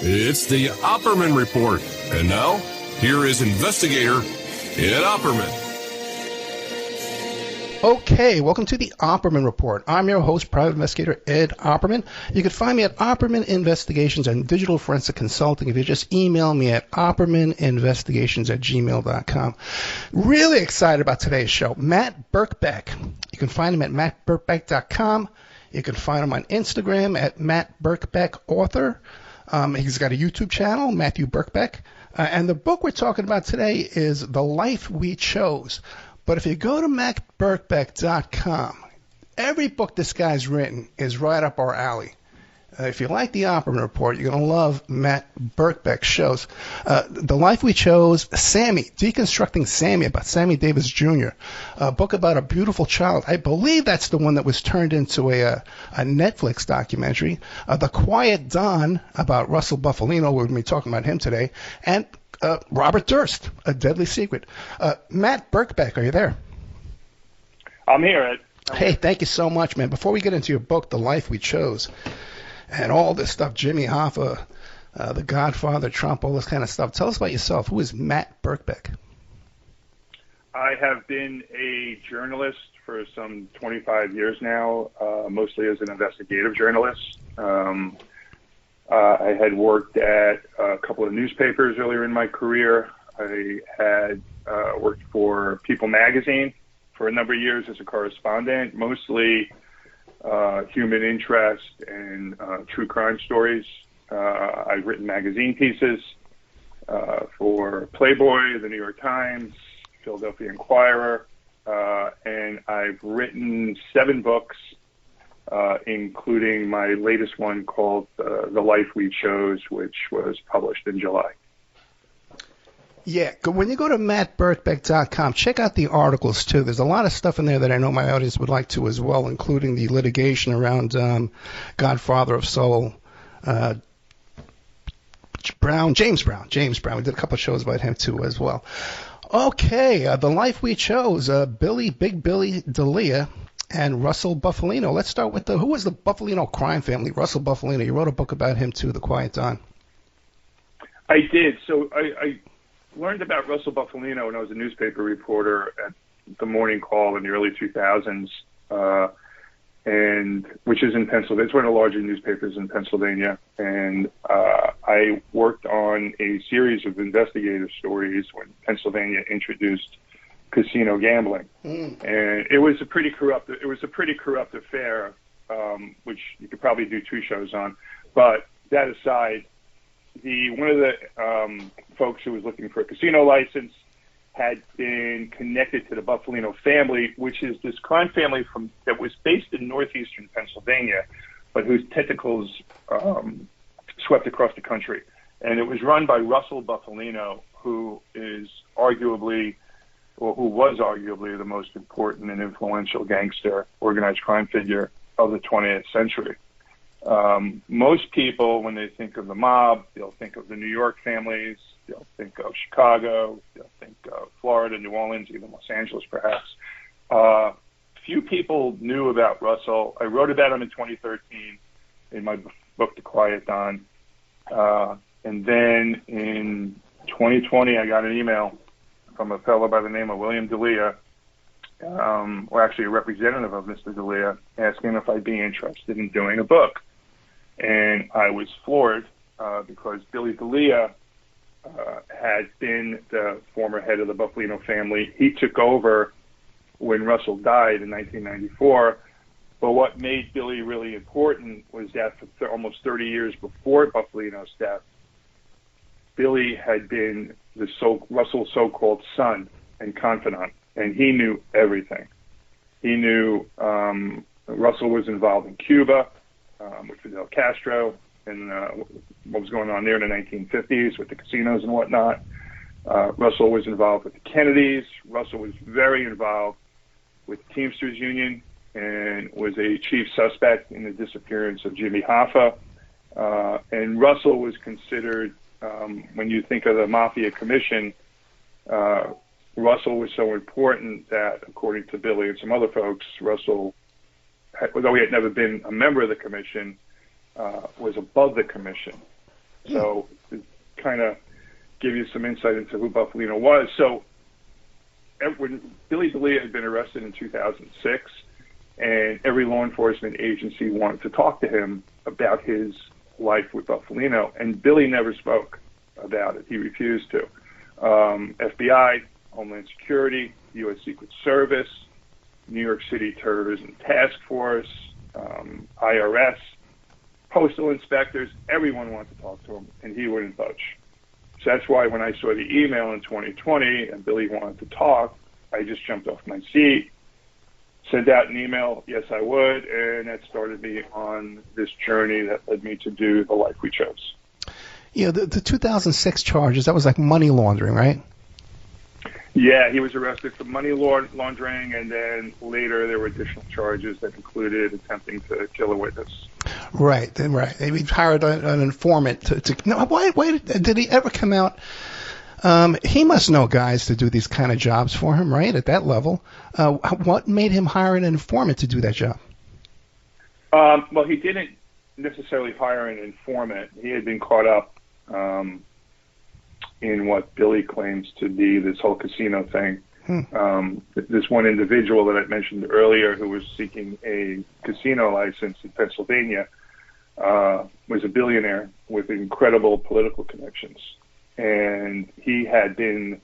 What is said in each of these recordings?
It's the Opperman Report. And now, here is investigator Ed Opperman. Okay, welcome to the Opperman Report. I'm your host, private investigator Ed Opperman. You can find me at Opperman Investigations and Digital Forensic Consulting if you just email me at oppermaninvestigations@gmail.com. Really excited about today's show. Matt Birkbeck. You can find him at mattbirkbeck.com. You can find him on Instagram at Matt Birkbeck Author. He's got a YouTube channel, Matthew Birkbeck. And the book we're talking about today is The Life We Chose. But if you go to mattbirkbeck.com, every book this guy's written is right up our alley. If you like the Opperman Report, you're going to love Matt Birkbeck's shows. The Life We Chose, Sammy, Deconstructing Sammy, about Sammy Davis Jr., a book about a beautiful child. I believe that's the one that was turned into a Netflix documentary. The Quiet Don, about Russell Bufalino. We're going to be talking about him today. And Robert Durst, A Deadly Secret. Matt Birkbeck, are you there? I'm here, Ed. Hey, thank you so much, man. Before we get into your book, The Life We Chose, and all this stuff, Jimmy Hoffa, The Godfather, Trump, all this kind of stuff, tell us about yourself. Who is Matt Birkbeck? I have been a journalist for some 25 years now, mostly as an investigative journalist. I had worked at a couple of newspapers earlier in my career. I had worked for People magazine for a number of years as a correspondent, mostly human interest and true crime stories. I've written magazine pieces for Playboy, the New York Times, Philadelphia Inquirer, and I've written 7 books, including my latest one called The Life We Chose, which was published in July. Yeah, when you go to mattbirkbeck.com, check out the articles, too. There's a lot of stuff in there that I know my audience would like to as well, including the litigation around Godfather of Soul, James Brown. We did a couple of shows about him, too, as well. Okay, The Life We Chose, Big Billy D'Elia and Russell Bufalino. Let's start with who was the Bufalino crime family? Russell Bufalino. You wrote a book about him, too, The Quiet Don. I did. So I learned about Russell Bufalino when I was a newspaper reporter at the Morning Call in the early 2000s, and which is in Pennsylvania. It's one of the larger newspapers in Pennsylvania. And I worked on a series of investigative stories when Pennsylvania introduced casino gambling, and it was a pretty corrupt affair, which you could probably do 2 shows on. But that aside, one of the folks who was looking for a casino license had been connected to the Bufalino family, which is this crime family that was based in northeastern Pennsylvania, but whose tentacles swept across the country. And it was run by Russell Bufalino, who was arguably the most important and influential gangster, organized crime figure of the 20th century. Most people, when they think of the mob, they'll think of the New York families, they'll think of Chicago, they'll think of Florida, New Orleans, even Los Angeles, perhaps. Few people knew about Russell. I wrote about him in 2013 in my book, The Quiet Don. And then in 2020, I got an email from a fellow by the name of William D'Elia, or actually a representative of Mr. D'Elia, asking if I'd be interested in doing a book. And I was floored because Billy D'Elia had been the former head of the Bufalino family. He took over when Russell died in 1994. But what made Billy really important was that for almost 30 years before Bufalino's death, Billy had been Russell's so-called son and confidant, and he knew everything. He knew Russell was involved in Cuba with Fidel Castro and what was going on there in the 1950s with the casinos and whatnot. Russell was involved with the Kennedys. Russell was very involved with the Teamsters Union and was a chief suspect in the disappearance of Jimmy Hoffa. And Russell was considered, when you think of the Mafia Commission, Russell was so important that, according to Billy and some other folks, Russell, although he had never been a member of the commission, was above the commission. So to kind of give you some insight into who Bufalino was. So when Billy D'Elia had been arrested in 2006, and every law enforcement agency wanted to talk to him about his life with Bufalino, and Billy never spoke about it. He refused to. FBI, Homeland Security, U.S. Secret Service, New York City Terrorism Task Force, IRS, postal inspectors, everyone wanted to talk to him, and he wouldn't budge. So that's why when I saw the email in 2020 and Billy wanted to talk, I just jumped off my seat, sent out an email, yes, I would, and that started me on this journey that led me to do the life we chose. Yeah, the 2006 charges, that was like money laundering, right? Yeah, he was arrested for money laundering, and then later there were additional charges that included attempting to kill a witness. Right. He hired an informant to no, why did he ever come out? He must know guys to do these kind of jobs for him, right? At that level. What made him hire an informant to do that job? Well, he didn't necessarily hire an informant. He had been caught up in what Billy claims to be this whole casino thing. This one individual that I mentioned earlier who was seeking a casino license in Pennsylvania was a billionaire with incredible political connections. And he had been,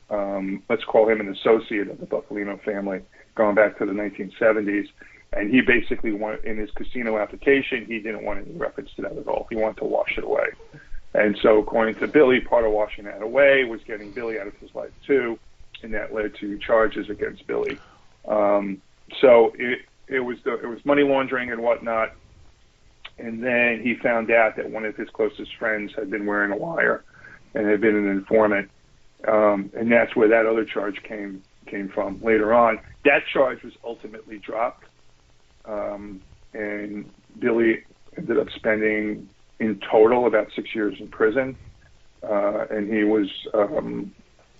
let's call him an associate of the Bufalino family, going back to the 1970s. And he basically wanted, in his casino application, he didn't want any reference to that at all. He wanted to wash it away. And so according to Billy, part of washing that away was getting Billy out of his life too, and that led to charges against Billy. So it was money laundering and whatnot. And then he found out that one of his closest friends had been wearing a wire and had been an informant. And that's where that other charge came from later on. That charge was ultimately dropped. And Billy ended up spending in total about 6 years in prison. And he was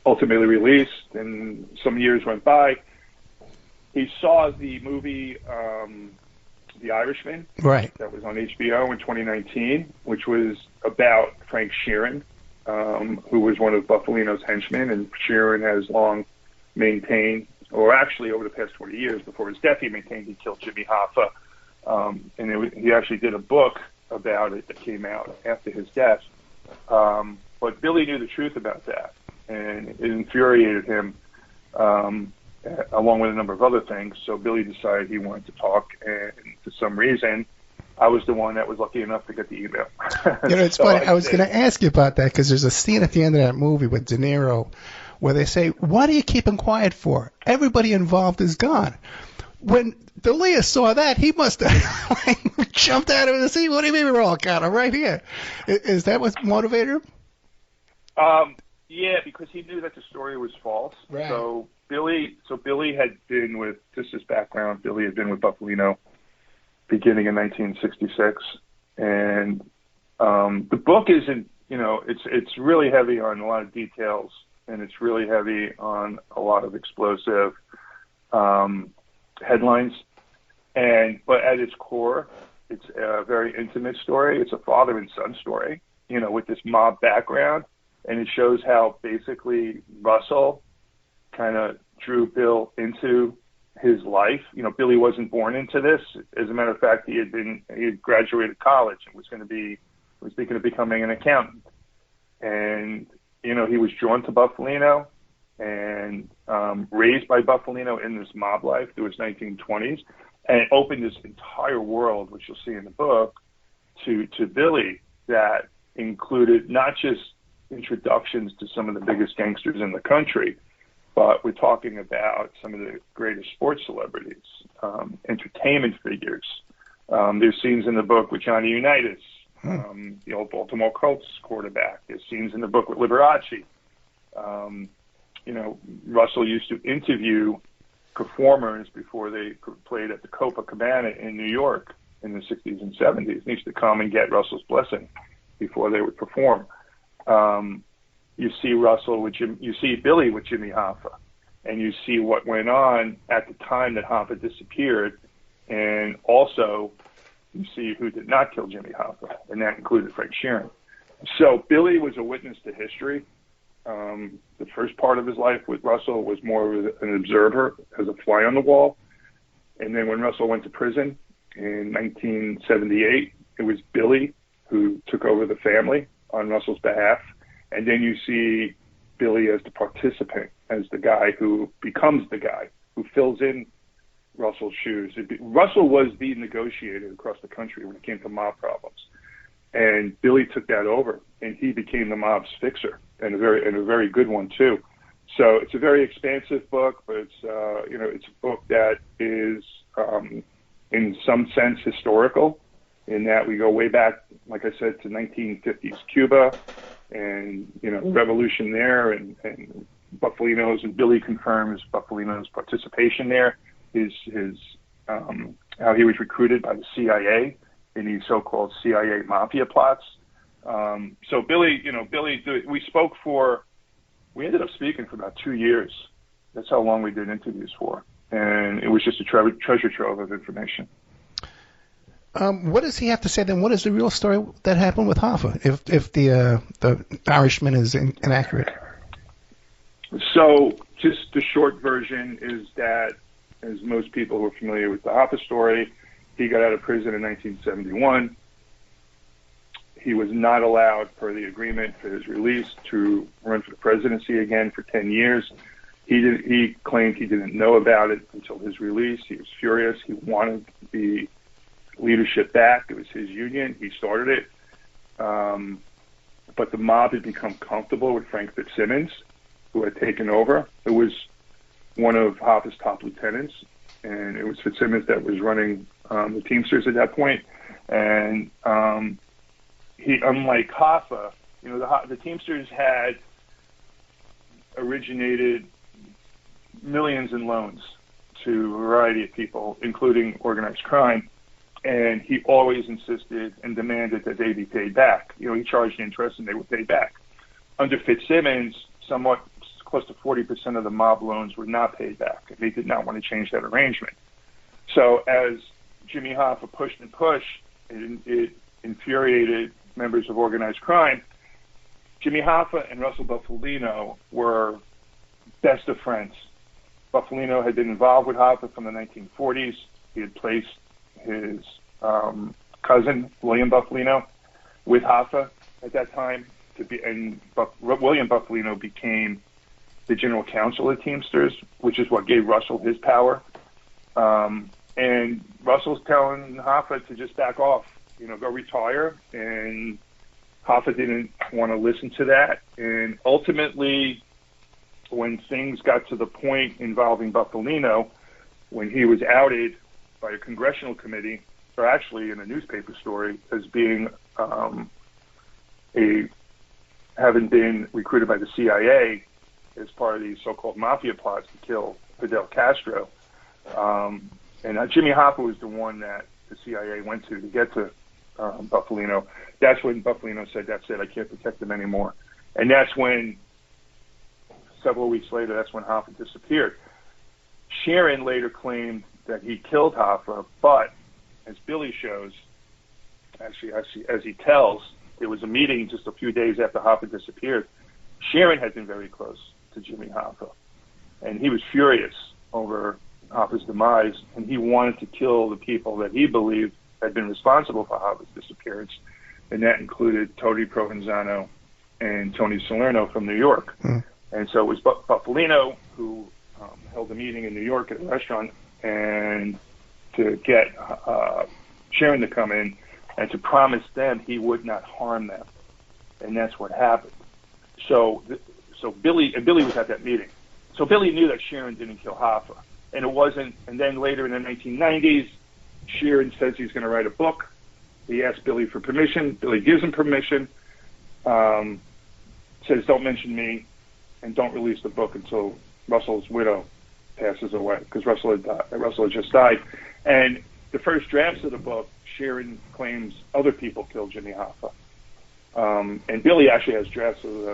ultimately released, and some years went by. He saw the movie The Irishman, right, that was on HBO in 2019, which was about Frank Sheeran, who was one of Bufalino's henchmen, and Sheeran has long maintained, or actually over the past 20 years before his death, he maintained he killed Jimmy Hoffa. And he actually did a book about it that came out after his death. But Billy knew the truth about that, and it infuriated him, along with a number of other things. So Billy decided he wanted to talk, and for some reason, I was the one that was lucky enough to get the email. It's funny. I was going to ask you about that because there's a scene at the end of that movie with De Niro where they say, "What are you keeping quiet for? Everybody involved is gone." When D'Elia saw that, he must have jumped out of the seat. What do you mean we're all gone? I'm right here. Is that what motivated him? Yeah, because he knew that the story was false. Right. So Billy had been with, just his background, Billy had been with Bufalino beginning in 1966. And the book isn't, it's really heavy on a lot of details, and it's really heavy on a lot of explosive headlines. But at its core, it's a very intimate story. It's a father and son story, with this mob background. And it shows how basically Russell kind of drew Bill into his life. Billy wasn't born into this. As a matter of fact, he had graduated college and was thinking of becoming an accountant. And, he was drawn to Bufalino and raised by Bufalino in this mob life through his 1920s. And it opened this entire world, which you'll see in the book, to Billy, that included not just introductions to some of the biggest gangsters in the country, but we're talking about some of the greatest sports celebrities, entertainment figures. There's scenes in the book with Johnny Unitas, the old Baltimore Colts quarterback. There's scenes in the book with Liberace. Russell used to interview performers before they played at the Copacabana in New York in the 60s and 70s. He used to come and get Russell's blessing before they would perform. You see you see Billy with Jimmy Hoffa, and you see what went on at the time that Hoffa disappeared, and also you see who did not kill Jimmy Hoffa, and that included Frank Sheeran. So Billy was a witness to history. The first part of his life with Russell was more of an observer, as a fly on the wall. And then when Russell went to prison in 1978, it was Billy who took over the family on Russell's behalf. And then you see Billy as the participant, as the guy who becomes the guy who fills in Russell's shoes. Russell was the negotiator across the country when it came to mob problems. And Billy took that over, and he became the mob's fixer, and a very good one too. So it's a very expansive book, but it's it's a book that is in some sense historical, in that we go way back, like I said, to 1950s Cuba, and revolution there, and Bufalino's, and Billy confirms Bufalino's participation there, his how he was recruited by the CIA in these so-called CIA mafia plots. So Billy, we ended up speaking for about 2 years. That's how long we did interviews for. And it was just a treasure trove of information. What does he have to say then? What is the real story that happened with Hoffa, if the Irishman is inaccurate? So just the short version is that, as most people who are familiar with the Hoffa story, he got out of prison in 1971. He was not allowed, per the agreement for his release, to run for the presidency again for 10 years. He claimed he didn't know about it until his release. He was furious. He wanted the leadership back. It was his union. He started it. But the mob had become comfortable with Frank Fitzsimmons, who had taken over. It was one of Hoffa's top lieutenants, and it was Fitzsimmons that was running the Teamsters at that point. And he, unlike Hoffa, the Teamsters had originated millions in loans to a variety of people, including organized crime, and he always insisted and demanded that they be paid back. He charged interest and they were paid back. Under Fitzsimmons, somewhat close to 40% of the mob loans were not paid back, and they did not want to change that arrangement. So as Jimmy Hoffa pushed and pushed, it infuriated members of organized crime. Jimmy Hoffa and Russell Bufalino were best of friends. Bufalino had been involved with Hoffa from the 1940s. He had placed his cousin, William Bufalino, with Hoffa at that time. William Bufalino became the general counsel of Teamsters, which is what gave Russell his power. And Russell's telling Hoffa to just back off, go retire. And Hoffa didn't want to listen to that. And ultimately, when things got to the point involving Bufalino, when he was outed by a congressional committee, or actually in a newspaper story, as being having been recruited by the CIA as part of these so-called mafia plots to kill Fidel Castro. And Jimmy Hoffa was the one that the CIA went to get to Bufalino. That's when Bufalino said, "That's it, I can't protect him anymore." And that's when, several weeks later, that's when Hoffa disappeared. Sharon later claimed that he killed Hoffa, but as Billy shows, actually as he tells, there was a meeting just a few days after Hoffa disappeared. Sharon had been very close to Jimmy Hoffa, and he was furious over Hoffa's demise, and he wanted to kill the people that he believed had been responsible for Hoffa's disappearance, and that included Tony Provenzano and Tony Salerno from New York. And so it was Bufalino who held a meeting in New York at a restaurant, and to get Sharon to come in and to promise them he would not harm them, and that's what happened. So Billy was at that meeting. So Billy knew that Sharon didn't kill Hoffa, and it wasn't. And then later in the 1990s, Sharon says he's going to write a book. He asks Billy for permission. Billy gives him permission. Says, "Don't mention me, and don't release the book until Russell's widow passes away," because Russell had just died. And the first drafts of the book, Sharon claims other people killed Jimmy Hoffa. And Billy actually has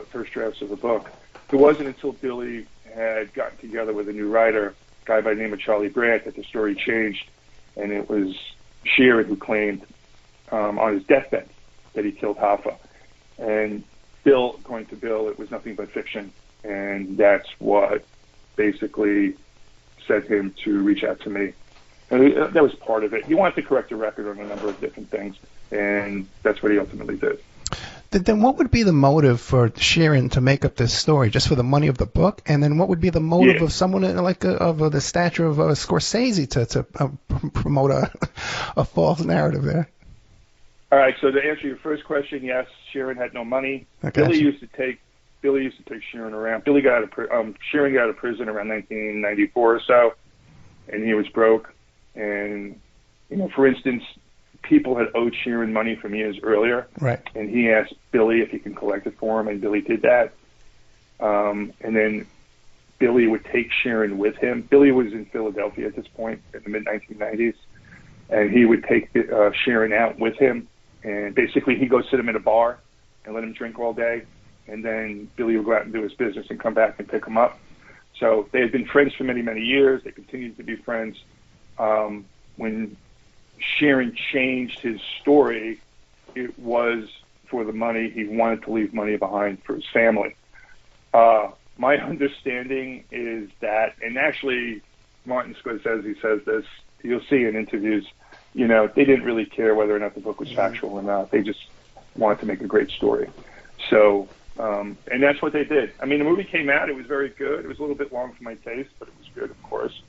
first drafts of the book. It wasn't until Billy had gotten together with a new writer, a guy by the name of Charlie Brandt, that the story changed, and it was Sharon who claimed on his deathbed that he killed Hoffa. And according to Bill, it was nothing but fiction. And that's what basically set him to reach out to me. And that was part of it. He wanted to correct the record on a number of different things, and that's what he ultimately did. Then what would be the motive for Sheeran to make up this story, just for the money of the book? And then what would be the motive of someone of the stature of Scorsese to promote a false narrative there? All right, so to answer your first question, yes, Sheeran had no money. Billy used to take Sheeran around. Sheeran got out of prison around 1994 or so, and he was broke. And, for instance, people had owed Sheeran money from years earlier. Right. And he asked Billy if he can collect it for him, and Billy did that. And then Billy would take Sheeran with him. Billy was in Philadelphia at this point in the mid-1990s, and he would take Sheeran out with him. And basically he'd go sit him in a bar and let him drink all day. And then Billy would go out and do his business and come back and pick him up. So they had been friends for many, many years. They continued to be friends. When Sheeran changed his story, it was for the money. He wanted to leave money behind for his family. My understanding is that, and actually Martin Scorsese says this, you'll see in interviews, they didn't really care whether or not the book was factual or not. They just wanted to make a great story. So, and that's what they did. I mean, the movie came out. It was very good. It was a little bit long for my taste, but it was good, of course.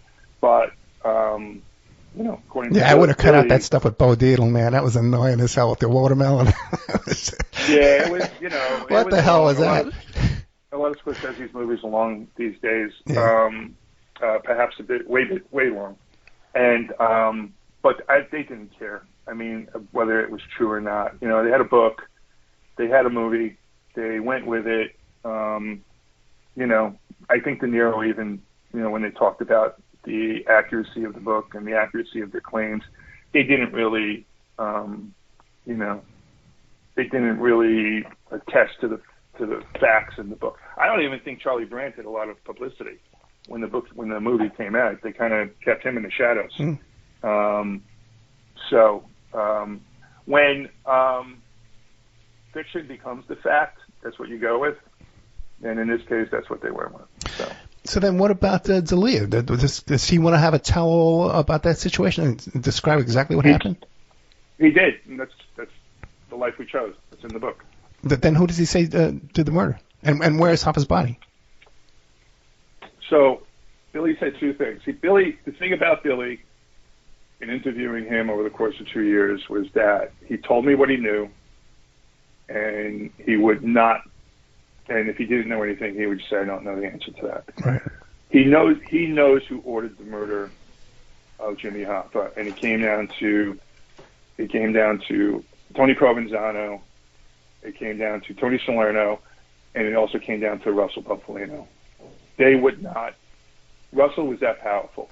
But, according to I would have cut out that stuff with Bo Dietl, man. That was annoying as hell with the watermelon. Yeah, it was, What the hell was that? A lot of Scorsese's movies are long these days. Yeah. Perhaps way long. And, but they didn't care. I mean, whether it was true or not. They had a book. They had a movie. They went with it. I think De Niro even, when they talked about the accuracy of the book and the accuracy of their claims, they didn't really, attest to the facts in the book. I don't even think Charlie Brandt did a lot of publicity when the movie came out. They kind of kept him in the shadows. When fiction becomes the fact, that's what you go with. And in this case, that's what they went with. So then what about D'Elia? Does he want to have a tell-all about that situation and describe exactly what happened? He did. And that's the life we chose. It's in the book. Then who does he say did the murder? And where is Hoffa's body? So Billy said two things. The thing about Billy in interviewing him over the course of 2 years was that he told me what he knew, and he would not, and if he didn't know anything, he would say, I don't know the answer to that. Right. He knows who ordered the murder of Jimmy Hoffa, and it came down to Tony Provenzano, it came down to Tony Salerno, and it also came down to Russell Bufalino. They would not. Russell was that powerful.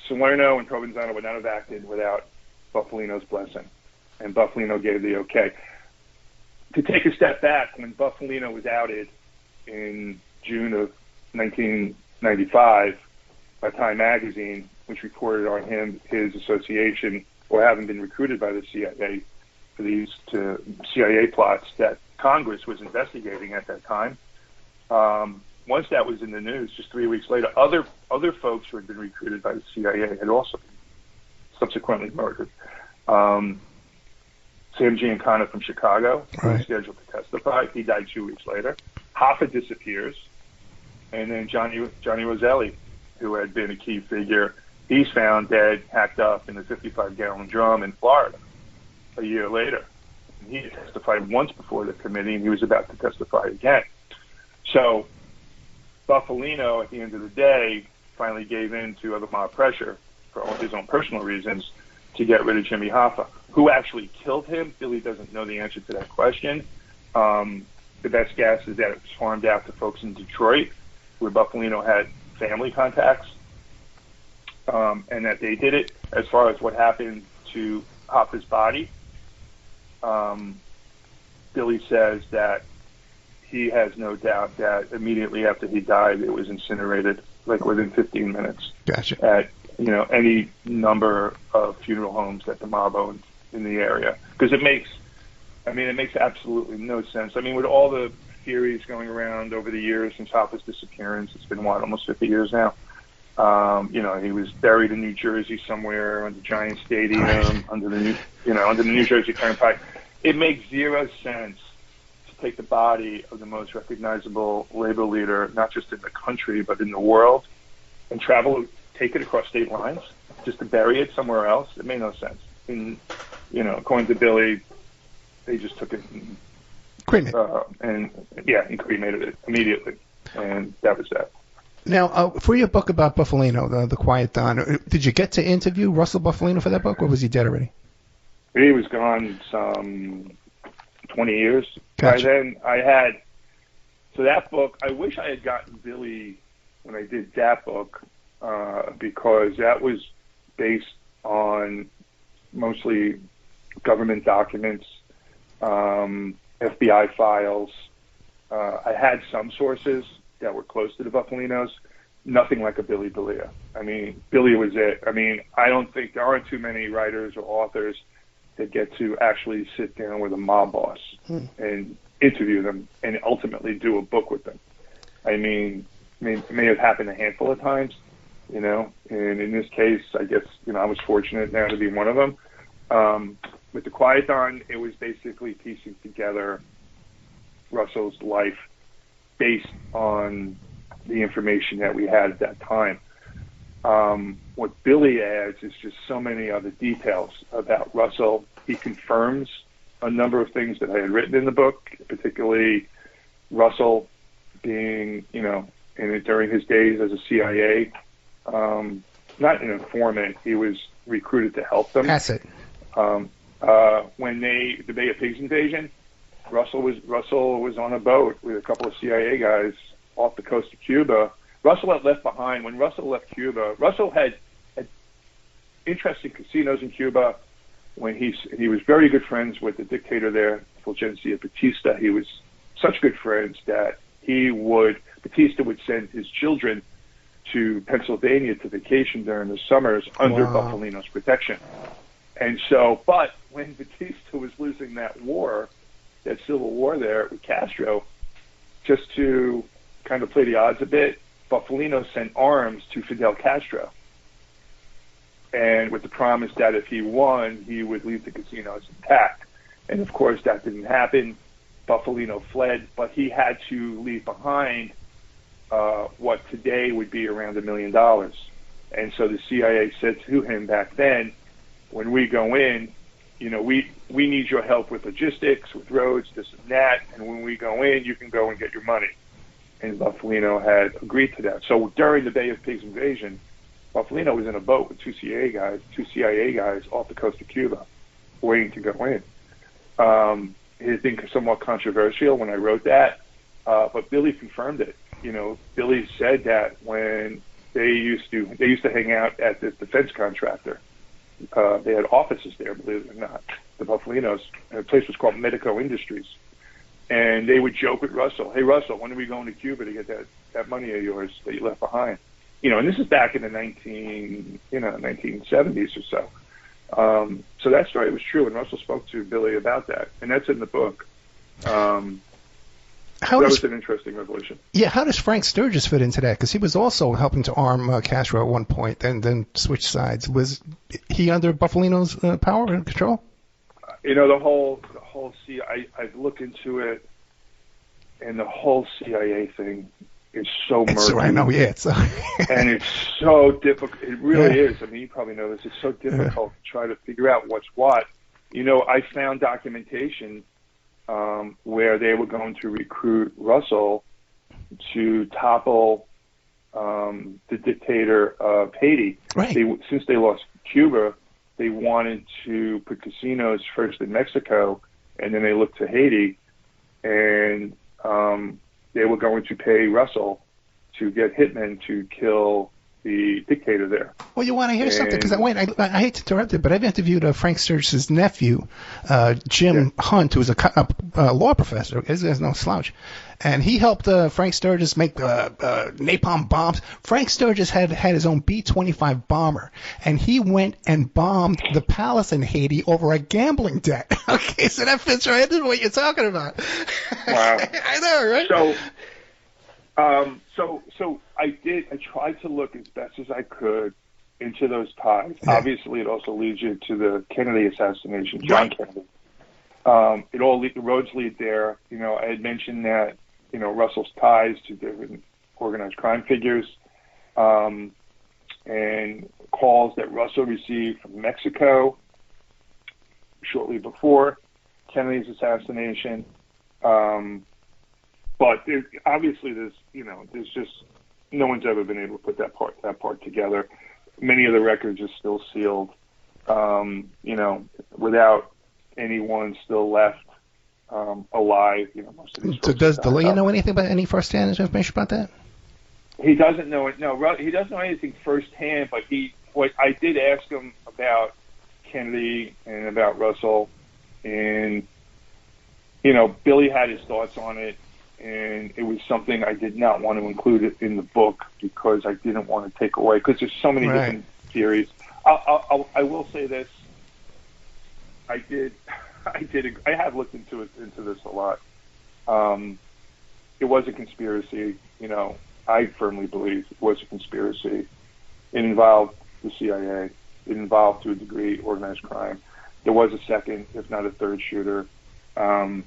Salerno and Provenzano would not have acted without Bufalino's blessing, and Bufalino gave the okay. To take a step back, when Bufalino was outed in June of 1995 by Time Magazine, which reported on his association or having been recruited by the CIA for these CIA plots that Congress was investigating at that time. Once that was in the news, just 3 weeks later, other folks who had been recruited by the CIA had also been subsequently murdered. Sam Giancana from Chicago, who was scheduled to testify, he died 2 weeks later. Hoffa disappears, and then Johnny Roselli, who had been a key figure, he's found dead, hacked up in a 55-gallon drum in Florida a year later. And he had testified once before the committee, and he was about to testify again. So Bufalino, at the end of the day, finally gave in to other mob pressure for his own personal reasons to get rid of Jimmy Hoffa. Who actually killed him? Billy doesn't know the answer to that question. The best guess is that it was farmed out to folks in Detroit, where Bufalino had family contacts, and that they did it. As far as what happened to Hoffa's body, Billy says that he has no doubt that immediately after he died, it was incinerated, like within 15 minutes. Gotcha. At any number of funeral homes that the mob owned in the area, because it makes I mean, it makes absolutely no sense. I mean, with all the theories going around over the years since Hopper's disappearance, it's been, almost 50 years now. He was buried in New Jersey somewhere under Giant Stadium, under the New Jersey Turnpike. It makes zero sense to take the body of the most recognizable labor leader, not just in the country, but in the world, and take it across state lines just to bury it somewhere else. It made no sense. And, according to Billy, they just took it and cremated it immediately. And that was that. Now, for your book about Bufalino, The Quiet Dawn, did you get to interview Russell Bufalino for that book, or was he dead already? He was gone some 20 years. Gotcha. By then, so that book, I wish I had gotten Billy when I did that book, because that was based on mostly government documents, FBI files. I had some sources that were close to the Bufalinos, nothing like a Billy Belia. I mean, Billy was it. I mean, I don't think there aren't too many writers or authors that get to actually sit down with a mob boss and interview them and ultimately do a book with them. I mean, it may have happened a handful of times, and in this case, I guess, I was fortunate now to be one of them. With The Quiet Dawn, it was basically piecing together Russell's life based on the information that we had at that time. What Billy adds is just so many other details about Russell. He confirms a number of things that I had written in the book, particularly Russell being, during his days as a CIA, not an informant, he was recruited to help them. That's it. When the Bay of Pigs invasion, Russell was on a boat with a couple of CIA guys off the coast of Cuba. Russell had left behind. When Russell left Cuba, Russell had interest in casinos in Cuba. When he was very good friends with the dictator there, Fulgencio Batista. He was such good friends that Batista would send his children to Pennsylvania to vacation during the summers under Bufalino's protection. And so, but when Batista was losing that civil war there with Castro, just to kind of play the odds a bit, Bufalino sent arms to Fidel Castro. And with the promise that if he won, he would leave the casinos intact. And of course, that didn't happen. Bufalino fled, but he had to leave behind what today would be around $1 million. And so the CIA said to him back then, when we go in, we need your help with logistics, with roads, this and that. And when we go in, you can go and get your money. And Bufalino had agreed to that. So during the Bay of Pigs invasion, Bufalino was in a boat with two CIA guys off the coast of Cuba, waiting to go in. It had been somewhat controversial when I wrote that, but Billy confirmed it. Billy said that when they used to hang out at this defense contractor. They had offices there, believe it or not. The Bufalinos, the place was called Medico Industries. And they would joke with Russell, "Hey, Russell, when are we going to Cuba to get that money of yours that you left behind?" And this is back in the 1970s or so. So that story was true, and Russell spoke to Billy about that, and that's in the book. That was an interesting revelation. Yeah, how does Frank Sturgis fit into that? Because he was also helping to arm Castro at one point, and then switch sides. Was he under Bufalino's power and control? The whole I've looked into it, and the whole CIA thing is so murky. I know, yeah. And it's so difficult. It really is. I mean, you probably know this. It's so difficult to try to figure out what's what. I found documentation where they were going to recruit Russell to topple the dictator of Haiti. Right. Since they lost Cuba, they wanted to put casinos first in Mexico, and then they looked to Haiti, and they were going to pay Russell to get hitmen to kill the dictator there. Well, you want to hear something? Because I hate to interrupt you, but I've interviewed Frank Sturgis's nephew, Jim Hunt, who's a law professor. There's no slouch. And he helped Frank Sturgis make napalm bombs. Frank Sturgis had his own B-25 bomber, and he went and bombed the palace in Haiti over a gambling debt. Okay, so that fits right into what you're talking about. Wow. I know, right? So I tried to look as best as I could into those ties. Yeah. Obviously, it also leads you to the Kennedy assassination, John Kennedy. The roads lead there. I had mentioned that, Russell's ties to different organized crime figures, and calls that Russell received from Mexico shortly before Kennedy's assassination. But obviously, there's just no one's ever been able to put that part together. Many of the records are still sealed, without anyone still left alive. Most of these. So does DeLeo know anything about any first-hand information about that? He doesn't know it. No, he doesn't know anything firsthand. But I did ask him about Kennedy and about Russell, and Billy had his thoughts on it. And it was something I did not want to include in the book because I didn't want to take away, because there's so many different theories. I will say this: I have looked into this a lot. It was a conspiracy. I firmly believe it was a conspiracy. It involved the CIA. It involved, to a degree, organized crime. There was a second, if not a third shooter. I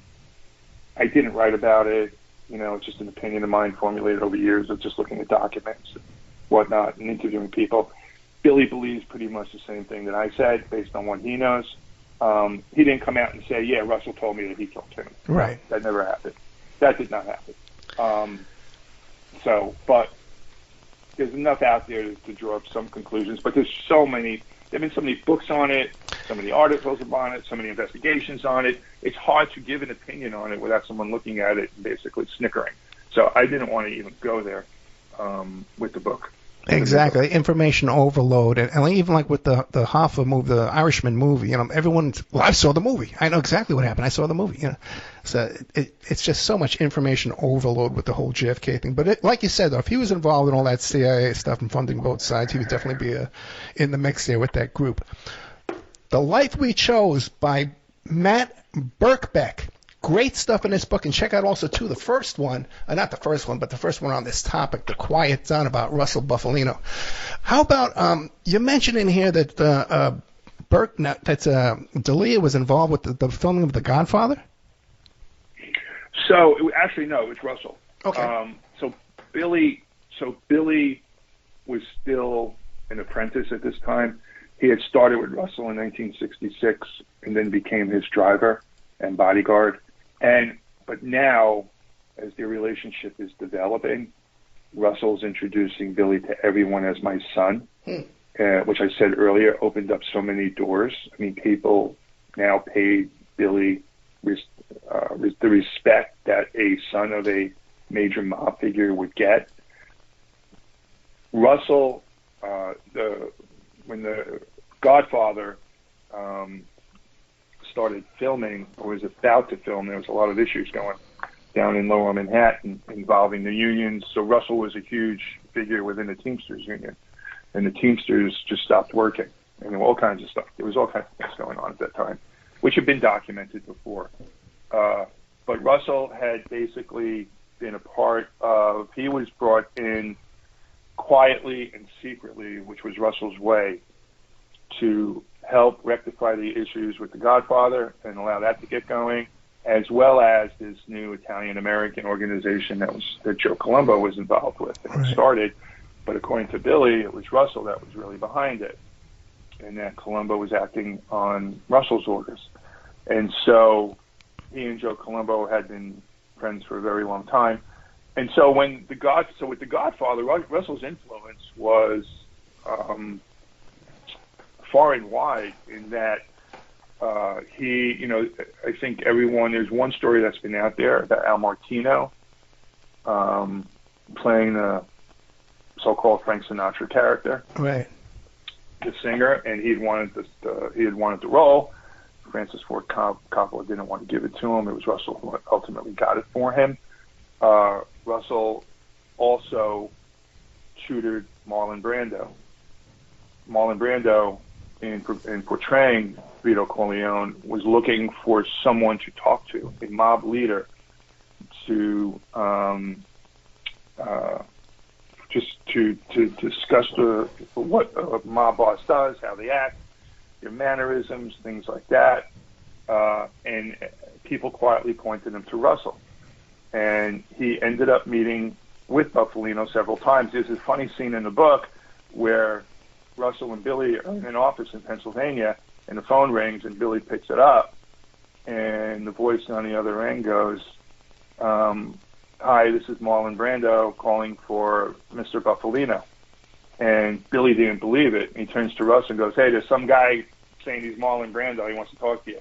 didn't write about it. It's just an opinion of mine formulated over years of just looking at documents and whatnot and interviewing people. Billy believes pretty much the same thing that I said based on what he knows. He didn't come out and say, yeah, Russell told me that he killed Kennedy. Right. That never happened. That did not happen. But there's enough out there to draw up some conclusions. But there have been so many books on it, so many articles on it, so many investigations on it. It's hard to give an opinion on it without someone looking at it and basically snickering. So I didn't want to even go there with the book. Exactly, information overload, and even like with the Hoffa movie, the Irishman movie. I saw the movie. I know exactly what happened. I saw the movie. So it's just so much information overload with the whole JFK thing. But like you said, though, if he was involved in all that CIA stuff and funding both sides, he would definitely be in the mix there with that group. The Life We Chose by Matt Birkbeck. Great stuff in this book, and check out also, too, the first one, not the first one, but the first one on this topic, The Quiet Dawn, about Russell Bufalino. How about, you mentioned in here that D'Elia was involved with the filming of The Godfather? So, no, it's Russell. Okay. So Billy was still an apprentice at this time. He had started with Russell in 1966 and then became his driver and bodyguard. But now, as their relationship is developing, Russell's introducing Billy to everyone as my son, which I said earlier opened up so many doors. I mean, people now paid Billy the respect that a son of a major mob figure would get. Russell, when the Godfather started filming, or was about to film, there was a lot of issues going down in Lower Manhattan involving the unions. So Russell was a huge figure within the Teamsters union, and the Teamsters just stopped working, and there were all kinds of stuff. There was all kinds of things going on at that time, which had been documented before. But Russell had basically been a part of, he was brought in quietly and secretly, which was Russell's way, to help rectify the issues with the Godfather and allow that to get going, as well as this new Italian-American organization that Joe Colombo was involved with and started. But according to Billy, it was Russell that was really behind it, and that Colombo was acting on Russell's orders. And so he and Joe Colombo had been friends for a very long time. And so with the Godfather, Russell's influence was far and wide, in that he, I think there's one story that's been out there about Al Martino playing a so-called Frank Sinatra character, Right. the singer, and he had wanted the role. Francis Ford Coppola didn't want to give it to him. It was Russell who ultimately got it for him. Russell also tutored Marlon Brando. Marlon Brando, in portraying Vito Corleone, was looking for someone to talk to, a mob leader, to just to discuss what a mob boss does, how they act, their mannerisms, things like that. And people quietly pointed him to Russell. And he ended up meeting with Bufalino several times. There's a funny scene in the book where Russell and Billy are in an office in Pennsylvania, and the phone rings, and Billy picks it up, and the voice on the other end goes, "Hi, this is Marlon Brando calling for Mr. Bufalino." And Billy didn't believe it. He turns to Russell and goes, "Hey, there's some guy saying he's Marlon Brando. He wants to talk to you."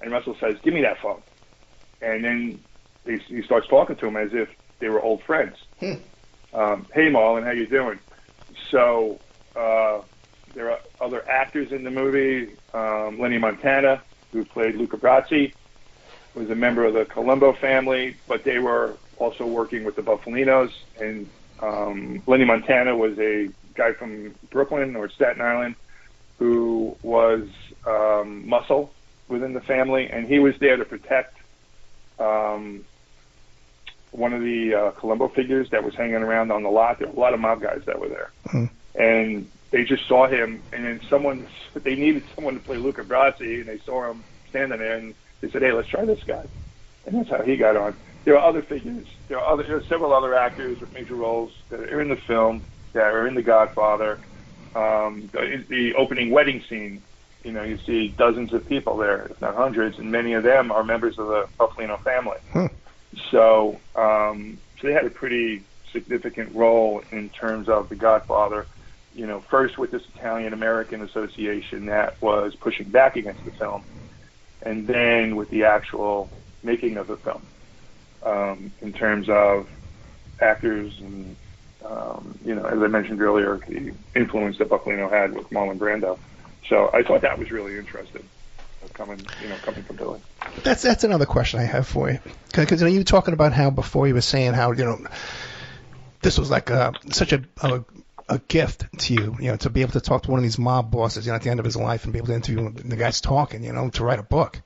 And Russell says, "Give me that phone." And then he starts talking to him as if they were old friends. "Hey, Marlon, how you doing?" So there are other actors in the movie. Lenny Montana, who played Luca Brasi, was a member of the Colombo family, but they were also working with the Bufalinos. And Lenny Montana was a guy from Brooklyn or Staten Island who was muscle within the family, and he was there to protect one of the Colombo figures that was hanging around on the lot. There were a lot of mob guys that were there. And they just saw him, and then they needed someone to play Luca Brasi, and they saw him standing there, and they said, "Hey, let's try this guy." And that's how he got on. There are other figures. There are several other actors with major roles that are in the film, that are in The Godfather. The opening wedding scene, you see dozens of people there, if not hundreds, and many of them are members of the Bufalino family. So they had a pretty significant role in terms of The Godfather. First with this Italian-American association that was pushing back against the film, and then with the actual making of the film, in terms of actors and, as I mentioned earlier, the influence that Bufalino had with Marlon Brando. So I thought that was really interesting, coming from Billy. That's another question I have for you, because you were talking about how before you were saying how this was like such a gift to you, to be able to talk to one of these mob bosses, at the end of his life, and be able to interview the guys talking, to write a book.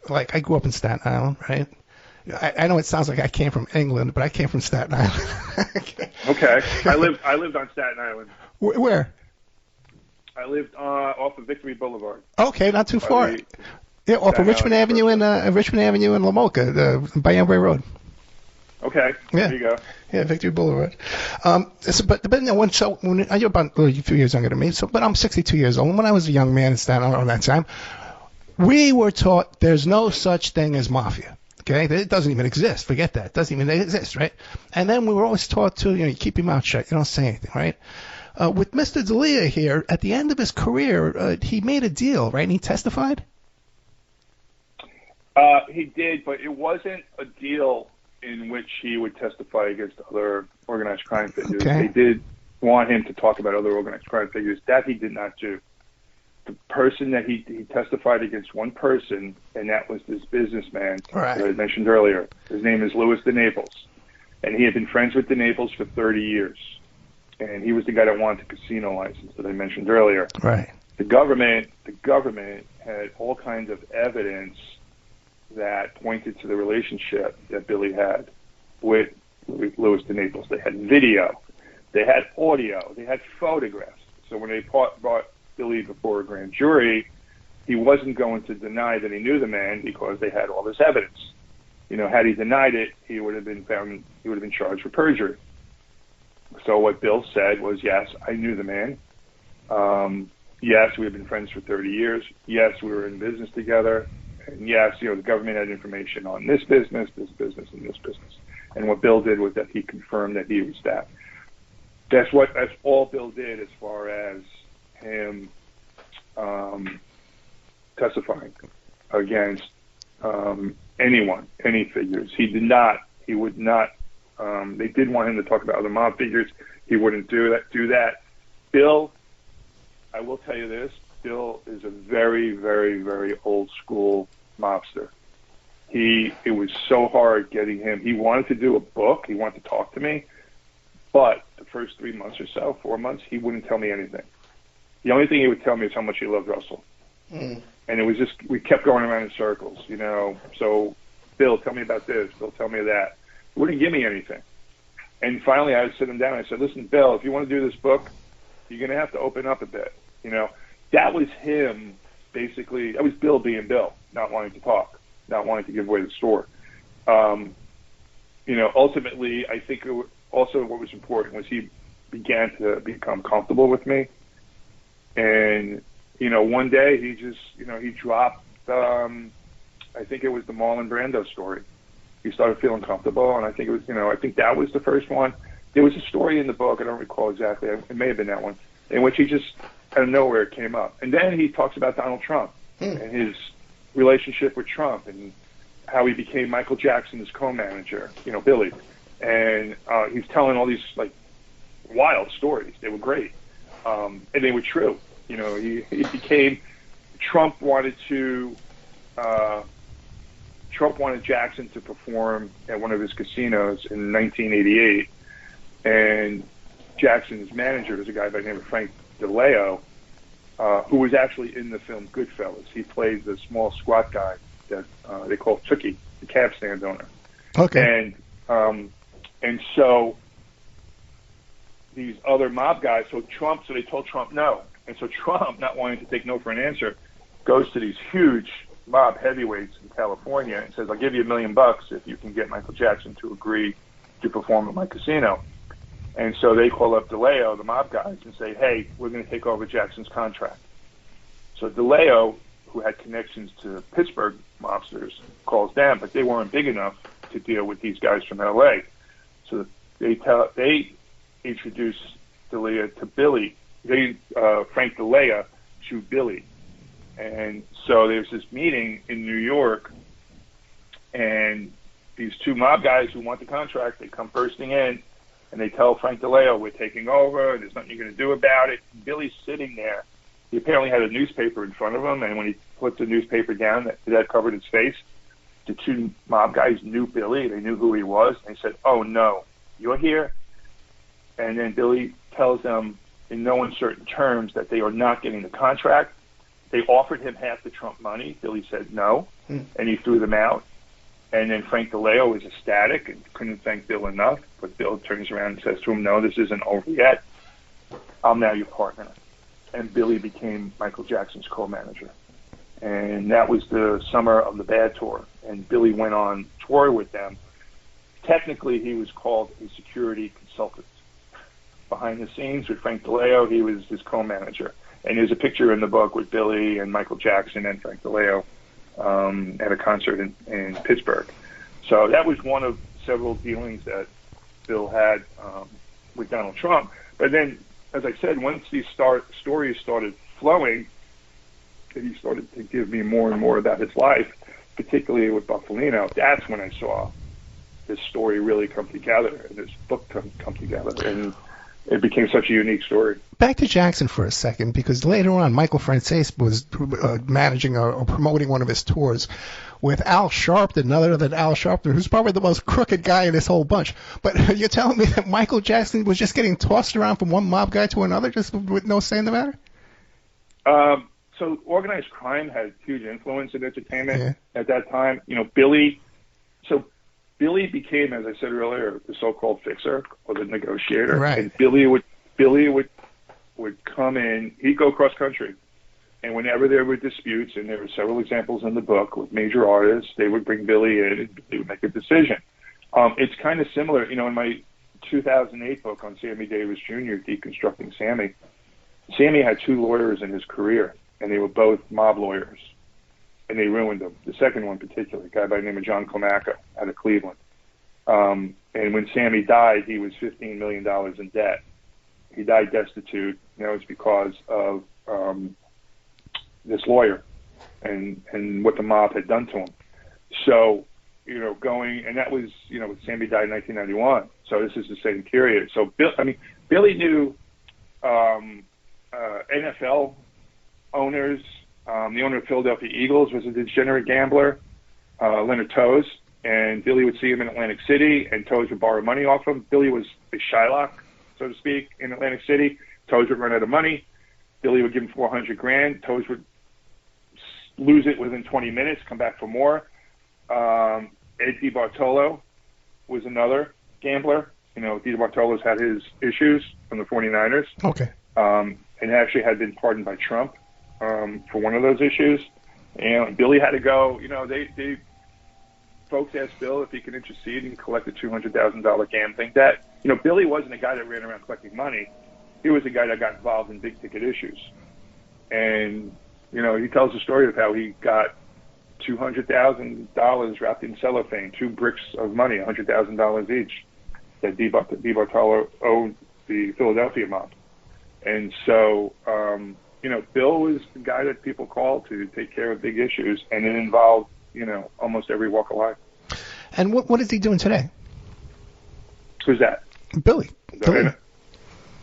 Like I grew up in Staten Island, right? I know it sounds like I came from England, but I came from Staten Island. Okay. I lived on Staten Island. Where? I lived off of Victory Boulevard. Okay, not too far. Yeah, off of Richmond Avenue and Lamoka, by Amway Road. Okay, yeah. There you go. Yeah, Victory Boulevard. But you're about a few years younger than me. But I'm 62 years old. When I was a young man in Staten Island around that time, we were taught there's no such thing as mafia. Okay, it doesn't even exist. Forget that. It doesn't even exist, right? And then we were always taught to, you keep your mouth shut. You don't say anything, right? With Mr. D'Elia here, at the end of his career, he made a deal, right? And he testified? He did, but it wasn't a deal in which he would testify against other organized crime figures. Okay. They did want him to talk about other organized crime figures. That he did not do. The person that he testified against, one person, and that was this businessman right. that I mentioned earlier. His name is Louis de Naples, and he had been friends with de Naples for 30 years. And he was the guy that wanted the casino license that I mentioned earlier. Right. The government had all kinds of evidence that pointed to the relationship that Billy had with Louis de Naples. They had video, they had audio, they had photographs. So when they brought Billy before a grand jury, he wasn't going to deny that he knew the man because they had all this evidence. Had he denied it, he would have been charged for perjury. So what Bill said was, yes, I knew the man. Yes, we have been friends for 30 years. Yes, we were in business together. And yes, the government had information on this business, and this business. And what Bill did was that he confirmed that he was that. That's all Bill did as far as him testifying against anyone, any figures. He would not. They did want him to talk about other mob figures. He wouldn't do that. Bill, I will tell you this, Bill is a very, very, very old school mobster. It was so hard getting him. He wanted to do a book. He wanted to talk to me. But the first 3 months or so, 4 months, he wouldn't tell me anything. The only thing he would tell me is how much he loved Russell. And it was just, we kept going around in circles, you know. So, Bill, tell me about this. Bill, tell me that. He wouldn't give me anything. And finally, I would sit him down and I said, listen, Bill, if you want to do this book, you're going to have to open up a bit, you know. That was him, basically. That was Bill being Bill, not wanting to talk, not wanting to give away the store. You know, ultimately, I think also what was important was he began to become comfortable with me. And, you know, one day he just, you know, he dropped, I think it was the Marlon Brando story. He started feeling comfortable, and I think it was, you know, I think that was the first one. There was a story in the book, I don't recall exactly, it may have been that one, in which he just, out of nowhere, it came up. And then he talks about Donald Trump and his relationship with Trump and how he became Michael Jackson's co-manager, you know, Billy. And he's telling all these, like, wild stories. They were great. And they were true. You know, he became, Trump wanted Jackson to perform at one of his casinos in 1988. And Jackson's manager was a guy by the name of Frank DeLeo, who was actually in the film Goodfellas. He played the small squat guy that they call Tookie, the cab stand owner. Okay. And so these other mob guys, so they told Trump no. And so Trump, not wanting to take no for an answer, goes to these huge mob heavyweights in California and says, I'll give you $1 million if you can get Michael Jackson to agree to perform at my casino. And so they call up DeLeo, the mob guys, and say, hey, we're going to take over Jackson's contract. So DeLeo, who had connections to Pittsburgh mobsters, calls them, but they weren't big enough to deal with these guys from L.A. So they introduce DeLeo to Billy. Frank DeLeo to Billy. And so there's this meeting in New York, and these two mob guys who want the contract, they come bursting in, and they tell Frank DeLeo, we're taking over, there's nothing you're going to do about it. And Billy's sitting there. He apparently had a newspaper in front of him, and when he put the newspaper down, that covered his face. The two mob guys knew Billy. They knew who he was. And they said, oh, no, you're here? And then Billy tells them in no uncertain terms that they are not getting the contract. They offered him half the Trump money. Billy said no, and he threw them out. And then Frank DeLeo was ecstatic and couldn't thank Bill enough. But Bill turns around and says to him, no, this isn't over yet. I'm now your partner. And Billy became Michael Jackson's co-manager. And that was the summer of the Bad Tour. And Billy went on tour with them. Technically, he was called a security consultant. Behind the scenes with Frank DeLeo, he was his co-manager. And there's a picture in the book with Billy and Michael Jackson and Frank DeLeo at a concert in Pittsburgh. So that was one of several dealings that Bill had with Donald Trump. But then, as I said, once these stories started flowing, he started to give me more and more about his life, particularly with Bufalino. That's when I saw this story really come together and this book come together. And it became such a unique story. Back to Jackson for a second, because later on, Michael Franzese was managing or promoting one of his tours with Al Sharpton, none other than Al Sharpton, who's probably the most crooked guy in this whole bunch. But you're telling me that Michael Jackson was just getting tossed around from one mob guy to another, just with no say in the matter? So organized crime had huge influence in entertainment at that time. You know, Billy became, as I said earlier, the so-called fixer or the negotiator. Right. And Billy would come in. He'd go cross country, and whenever there were disputes, and there were several examples in the book with major artists, they would bring Billy in, and Billy would make a decision. It's kind of similar, you know, in my 2008 book on Sammy Davis Jr., Deconstructing Sammy. Sammy had two lawyers in his career, and they were both mob lawyers, and they ruined him. The second one particularly, a guy by the name of John Climaco out of Cleveland. And when Sammy died, he was $15 million in debt. He died destitute. You know, it's because of this lawyer and what the mob had done to him. So going, and that was, Sammy died in 1991. So this is the same period. So Billy knew NFL owners. The owner of Philadelphia Eagles was a degenerate gambler, Leonard Toews, and Billy would see him in Atlantic City, and Toews would borrow money off him. Billy was a Shylock, so to speak, in Atlantic City. Toews would run out of money. Billy would give him $400,000. Toews would lose it within 20 minutes, come back for more. Ed DiBartolo was another gambler. DiBartolo's had his issues from the 49ers. Okay. And actually had been pardoned by Trump for one of those issues. And Billy had to go. They folks asked Bill if he could intercede and collect a $200,000 gambling debt. Billy wasn't a guy that ran around collecting money. He was a guy that got involved in big ticket issues. And, he tells the story of how he got $200,000 wrapped in cellophane, 2 bricks of money, $100,000 each, that DiBartolo owed the Philadelphia mob. And so, Bill was the guy that people called to take care of big issues, and it involved, almost every walk of life. And what is he doing today? Who's that? Billy.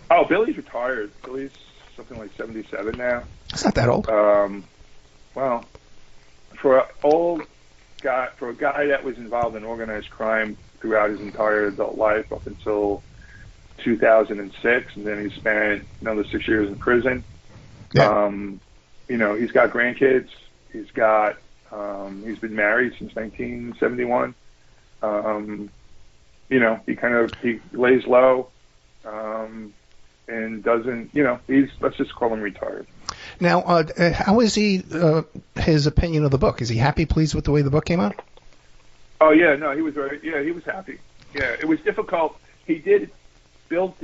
Oh, Billy's retired. Billy's something like 77 now. It's not that old. Well, for a guy that was involved in organized crime throughout his entire adult life up until 2006, and then he spent another 6 years in prison. Yeah. He's got grandkids. He's been married since 1971. He lays low, and doesn't, let's just call him retired. Now, how is his opinion of the book? Is he happy, pleased with the way the book came out? Oh, yeah, no, he was he was happy. Yeah, it was difficult. Bill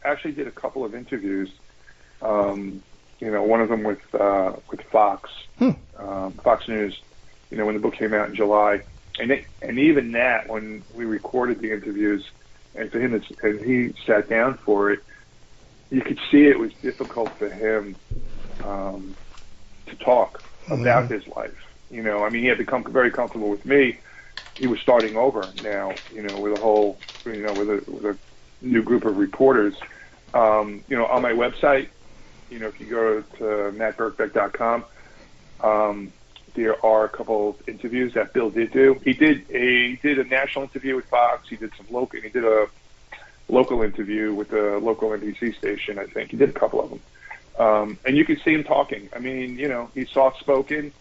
actually did a couple of interviews, one of them with Fox, Fox News, when the book came out in July. And even that, when we recorded the interviews, and for him, and he sat down for it, you could see it was difficult for him to talk about his life. He had become very comfortable with me. He was starting over now, with a whole, with a new group of reporters. On my website, if you go to mattbirkbeck.com, there are a couple of interviews that Bill did do. He did a national interview with Fox. He did a local interview with the local NBC station, I think. He did a couple of them. And you could see him talking. He's soft-spoken.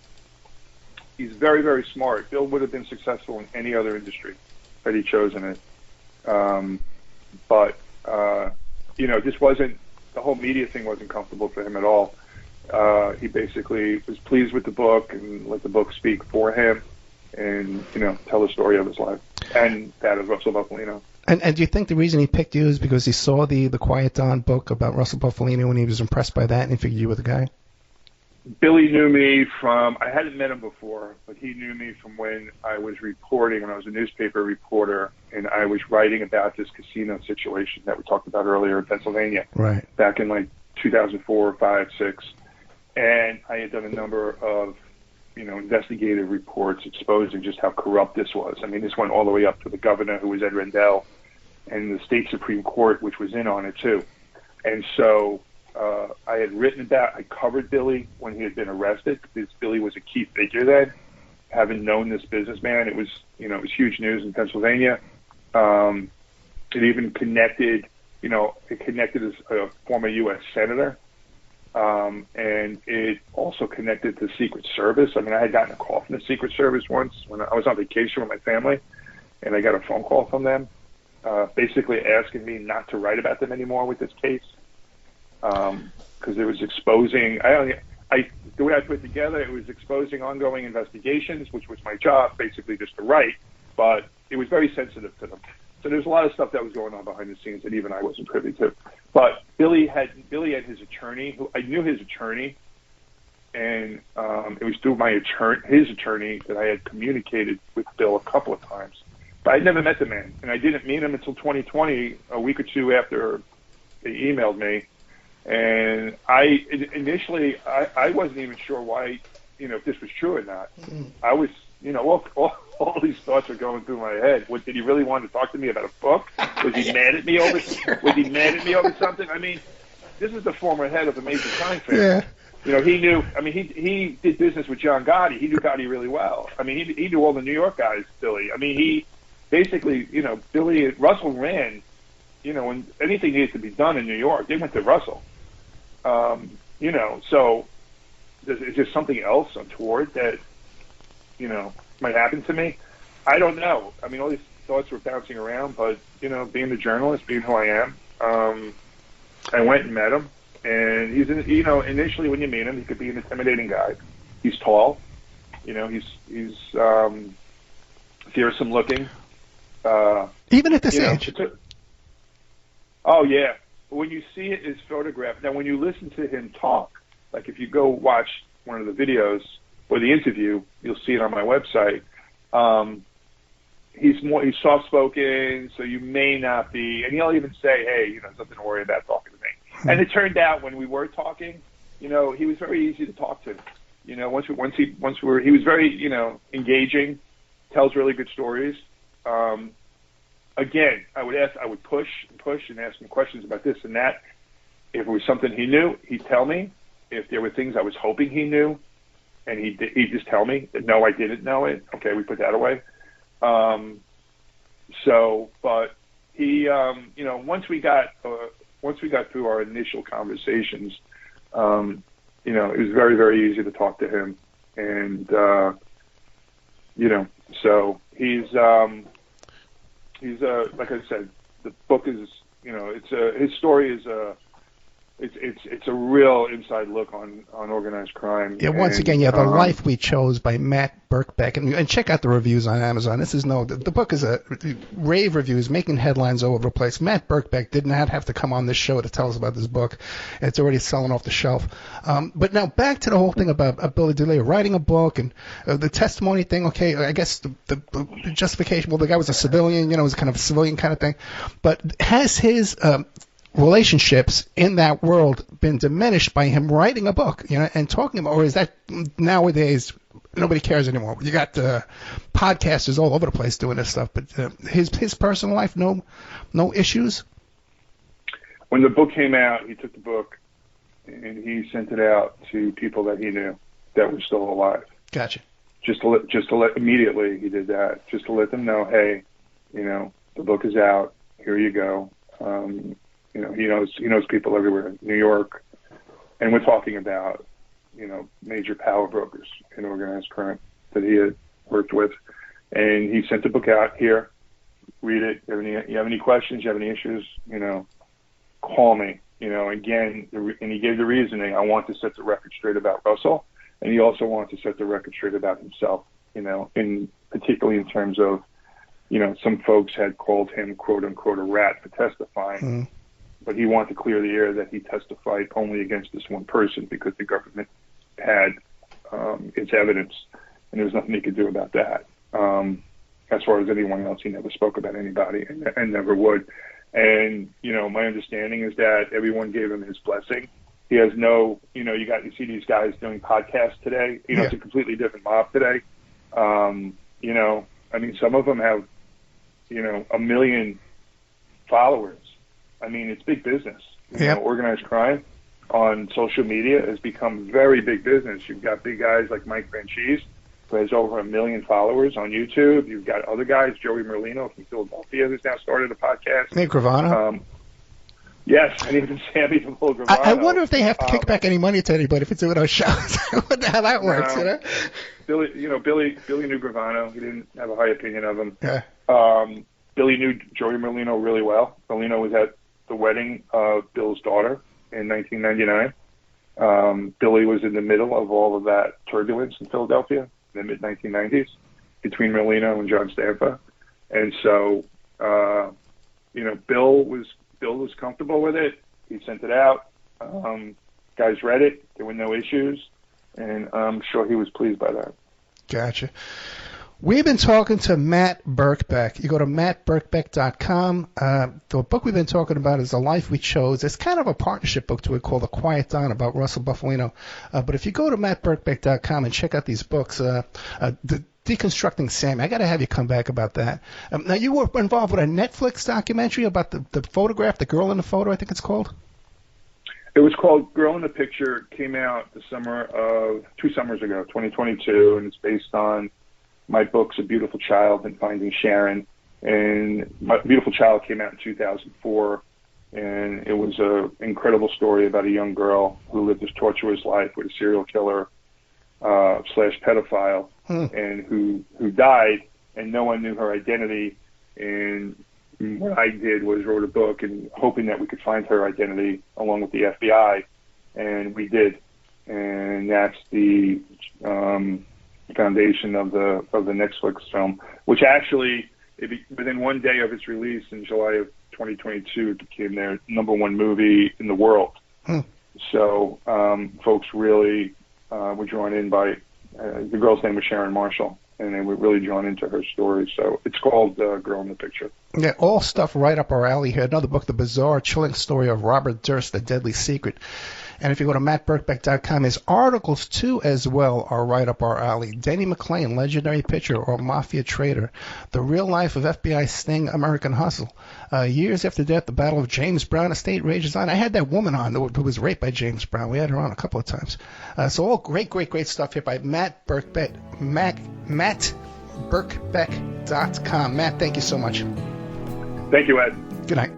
He's very, very smart. Bill would have been successful in any other industry had he chosen it. But just wasn't, the whole media thing wasn't comfortable for him at all. He basically was pleased with the book and let the book speak for him and, tell the story of his life and that of Russell Bufalino. And do you think the reason he picked you is because he saw the Quiet Dawn book about Russell Bufalino and he was impressed by that and he figured you were the guy? Billy knew me I hadn't met him before, but he knew me from when I was reporting, when I was a newspaper reporter, and I was writing about this casino situation that we talked about earlier in Pennsylvania. Right. Back in like 2004, 5, 6. And I had done a number of, investigative reports exposing just how corrupt this was. This went all the way up to the governor, who was Ed Rendell, and the state Supreme Court, which was in on it too. And so I covered Billy when he had been arrested, because Billy was a key figure then, having known this businessman. It was, it was huge news in Pennsylvania. It even connected, as a former U.S. senator. And it also connected to Secret Service. I had gotten a call from the Secret Service once when I was on vacation with my family, and I got a phone call from them, basically asking me not to write about them anymore with this case, because it was exposing. The way I put it together, it was exposing ongoing investigations, which was my job, basically just to write, but it was very sensitive to them. So there's a lot of stuff that was going on behind the scenes that even I wasn't privy to. But Billy had his attorney, who I knew his attorney, and it was through his attorney that I had communicated with Bill a couple of times. But I'd never met the man, and I didn't meet him until 2020, a week or two after they emailed me. And I wasn't even sure why, if this was true or not. I was, all these thoughts are going through my head. What, did he really want to talk to me about a book? Was he mad at me over? Was he mad at me over something? I mean, this is the former head of a major crime family. Yeah. You know, he knew. I mean, he did business with John Gotti. He knew Gotti really well. I mean, he knew all the New York guys, Billy. I mean, he basically, you know, Russell ran. You know, when anything needed to be done in New York, they went to Russell. You know, so is there something else untoward that, you know, might happen to me? I don't know. I mean, all these thoughts were bouncing around, but, you know, being a journalist, being who I am, I went and met him. And he's, you know, initially when you meet him, he could be an intimidating guy. He's tall. You know, he's fearsome looking. Even at this age. Oh, yeah. When you see it as photographed, now when you listen to him talk, like if you go watch one of the videos or the interview, you'll see it on my website. He's soft-spoken, so you may not be, and he'll even say, hey, you know, nothing to worry about talking to me. And it turned out when we were talking, you know, he was very easy to talk to. You know, he was very, you know, engaging, tells really good stories. Again, I would push and ask him questions about this and that. If it was something he knew, he'd tell me. If there were things I was hoping he knew, and he'd just tell me that, no, I didn't know it. Okay, we put that away. But he, you know, once we got through our initial conversations, you know, it was very, very easy to talk to him. And, you know, so he's like I said, the book is, you know, his story is it's a real inside look on organized crime. Yeah, once again, The Life We Chose by Matt Birkbeck. And check out the reviews on Amazon. The book is rave reviews, making headlines all over the place. Matt Birkbeck did not have to come on this show to tell us about this book. It's already selling off the shelf. But now back to the whole thing about Billy DeLeo writing a book and the testimony thing. Okay, I guess the justification, well, the guy was a civilian, you know, it was kind of a civilian kind of thing. But has his relationships in that world been diminished by him writing a book, you know, and talking about, or is that nowadays nobody cares anymore? You got podcasters all over the place doing this stuff, but his personal life, no issues. When the book came out, he took the book and he sent it out to people that he knew that were still alive. Gotcha. Just to let immediately he did that, just to let them know, hey, you know, the book is out. Here you go. You know, he knows people everywhere in New York, and we're talking about, you know, major power brokers in organized crime that he had worked with. And he sent the book out. Here, read it. You have any questions? You have any issues? You know, call me. You know, again, and he gave the reasoning. I want to set the record straight about Russell, and he also wanted to set the record straight about himself. You know, particularly in terms of, you know, some folks had called him quote unquote a rat for testifying. Mm-hmm. But he wanted to clear the air that he testified only against this one person because the government had its evidence, and there was nothing he could do about that. As far as anyone else, he never spoke about anybody and never would. And, you know, my understanding is that everyone gave him his blessing. He has no, you know, you see these guys doing podcasts today. You know, It's a completely different mob today. You know, I mean, some of them have, you know, 1 million followers. I mean, it's big business. You know, organized crime on social media has become very big business. You've got big guys like Mike Franchise, who has over 1 million followers on YouTube. You've got other guys, Joey Merlino from Philadelphia, who's now started a podcast. Nick Gravano. Yes, and even Sammy from Full Gravano. I wonder if they have to kick back any money to anybody if it's doing those shows. I wonder how that works. You know? Billy knew Gravano. He didn't have a high opinion of him. Yeah. Billy knew Joey Merlino really well. Merlino was at the wedding of Bill's daughter in 1999. Billy was in the middle of all of that turbulence in Philadelphia in the mid-1990s between Merlino and John Stampa. And so, you know, Bill was comfortable with it. He sent it out. Guys read it. There were no issues. And I'm sure he was pleased by that. Gotcha. We've been talking to Matt Birkbeck. You go to mattbirkbeck.com. The book we've been talking about is The Life We Chose. It's kind of a partnership book to it called The Quiet Dawn about Russell Bufalino. But if you go to mattbirkbeck.com and check out these books, the Deconstructing Sammy. I got to have you come back about that. Now, you were involved with a Netflix documentary about the photograph, the girl in the photo, I think it's called. It was called Girl in the Picture. It came out the summer of 2 summers ago, 2022, and it's based on my books, A Beautiful Child and Finding Sharon. And My Beautiful Child came out in 2004, and it was an incredible story about a young girl who lived this tortuous life with a serial killer / pedophile, and who died, and no one knew her identity. And what I did was wrote a book and hoping that we could find her identity along with the FBI, and we did. And that's the foundation of the Netflix film, which actually, within one day of its release in July of 2022, it became their #1 movie in the world. So folks really were drawn in by the girl's name was Sharon Marshall, and they were really drawn into her story. So it's called Girl in the Picture. Yeah, all stuff right up our alley here. Another book, The Bizarre, Chilling Story of Robert Durst, The Deadly Secret. And if you go to mattbirkbeck.com, his articles, too, as well, are right up our alley. Denny McClain, Legendary Pitcher or Mafia Trader. The Real Life of FBI Sting, American Hustle. Years After Death, The Battle of James Brown Estate rages on. I had that woman on who was raped by James Brown. We had her on a couple of times. So all great stuff here by Matt Birkbeck. mattbirkbeck.com. Matt, thank you so much. Thank you, Ed. Good night.